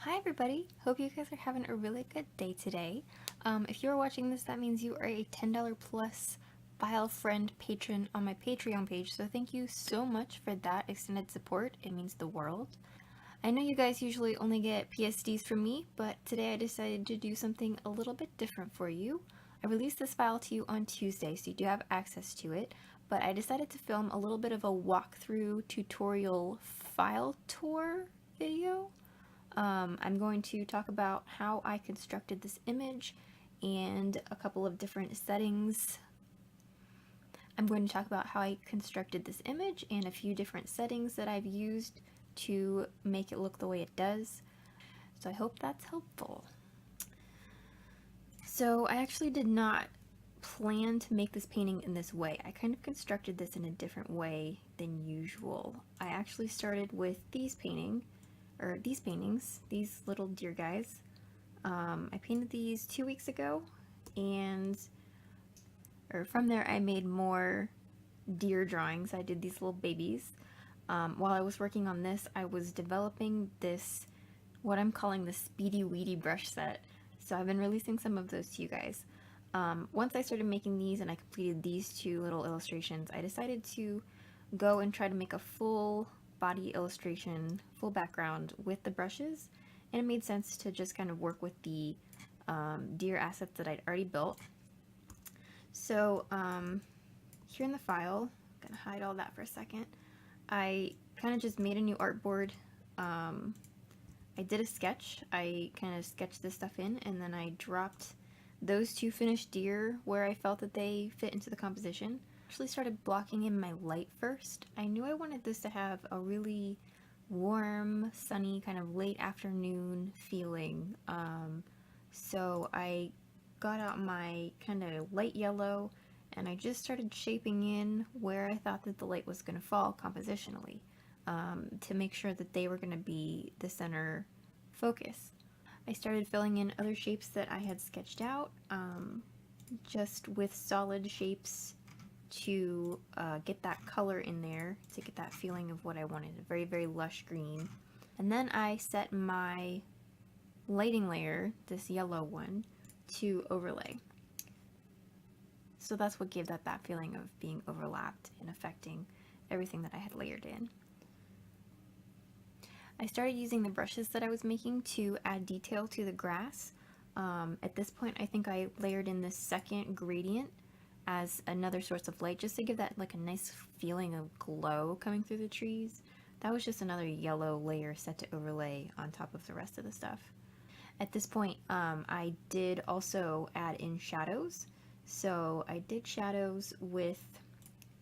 Hi everybody, hope you guys are having a really good day today. If you're watching this, that means you are a $10 plus file friend patron on my Patreon page, so thank you so much for that extended support. It means the world. I know you guys usually only get PSDs from me, but today I decided to do something a little bit different for you. I released this file to you on Tuesday, so you do have access to it, but I decided to film a little bit of a walkthrough tutorial file tour video. I'm going to talk about how I constructed this image and a couple of different settings. I'm going to talk about how I constructed this image and a few different settings that I've used to make it look the way it does. So I hope that's helpful. So I actually did not plan to make this painting in this way. I kind of constructed this in a different way than usual. I actually started with these paintings, these little deer guys. I painted these 2 weeks ago, and from there I made more deer drawings. I did these little babies. While I was working on this, I was developing this, what I'm calling the Speedy Weedy brush set. So I've been releasing some of those to you guys. Once I started making these and I completed these two little illustrations, I decided to go and try to make a full body illustration, full background with the brushes, and it made sense to just kind of work with the deer assets that I'd already built. So here in the file, I'm gonna hide all that for a second. I kind of just made a new artboard. I did a sketch. I kind of sketched this stuff in, and then I dropped those two finished deer where I felt that they fit into the composition. Actually started blocking in my light first. I knew I wanted this to have a really warm, sunny, kind of late afternoon feeling. So I got out my kind of light yellow and I just started shaping in where I thought that the light was going to fall compositionally, to make sure that they were going to be the center focus. I started filling in other shapes that I had sketched out, just with solid shapes to get that color in there, to get that feeling of what I wanted, a very, very lush green. And then I set my lighting layer, this yellow one, to overlay. So that's what gave that feeling of being overlapped and affecting everything that I had layered in. I started using the brushes that I was making to add detail to the grass. At this point, I think I layered in this second gradient as another source of light, just to give that like a nice feeling of glow coming through the trees. That was just another yellow layer set to overlay on top of the rest of the stuff. At this point, I did also add in shadows. So I did shadows with,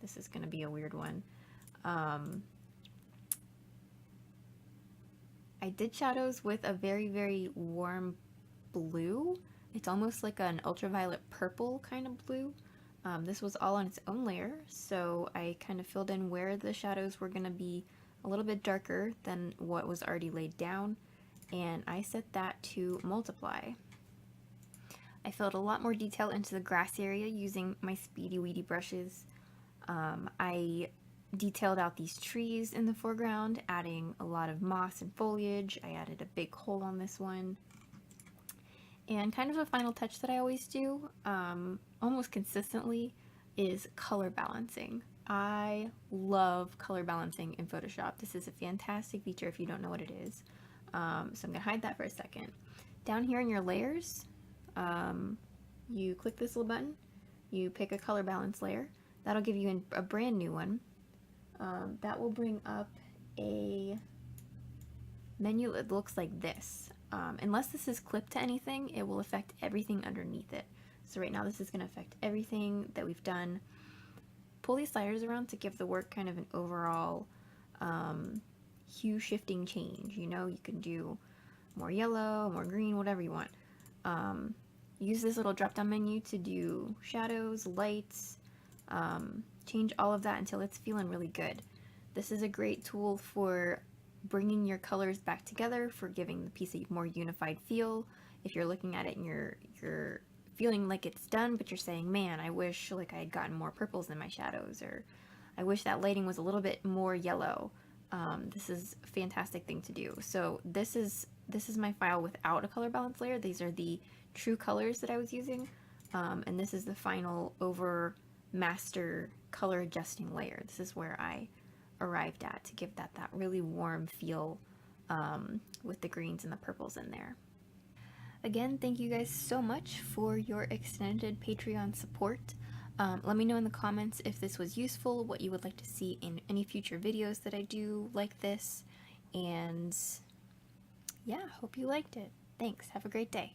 this is going to be a weird one. I did shadows with a very, very warm blue. It's almost like an ultraviolet purple kind of blue. This was all on its own layer, so I kind of filled in where the shadows were going to be a little bit darker than what was already laid down, and I set that to multiply. I filled a lot more detail into the grass area using my Speedy Weedy brushes. I detailed out these trees in the foreground, adding a lot of moss and foliage. I added a big hole on this one. And kind of a final touch that I always do, almost consistently, is color balancing. I love color balancing in Photoshop. This is a fantastic feature if you don't know what it is. So I'm going to hide that for a second. Down here in your layers, you click this little button, you pick a color balance layer. That'll give you a brand new one. That will bring up a menu that looks like this. Unless this is clipped to anything, it will affect everything underneath it. So right now this is going to affect everything that we've done. Pull these sliders around to give the work kind of an overall hue shifting change. You know, you can do more yellow, more green, whatever you want. Use this little drop down menu to do shadows, lights, change all of that until it's feeling really good. This is a great tool for bringing your colors back together, for giving the piece a more unified feel. If you're looking at it and you're feeling like it's done, but you're saying, man, I wish like I had gotten more purples in my shadows, or I wish that lighting was a little bit more yellow. This is a fantastic thing to do. So this is this is my file without a color balance layer. These are the true colors that I was using. And this is the final over master color adjusting layer. This is where I arrived at to give that really warm feel with the greens and the purples in there. Again, thank you guys so much for your extended Patreon support. Let me know in the comments if this was useful, what you would like to see in any future videos that I do like this, and yeah, hope you liked it. Thanks, have a great day.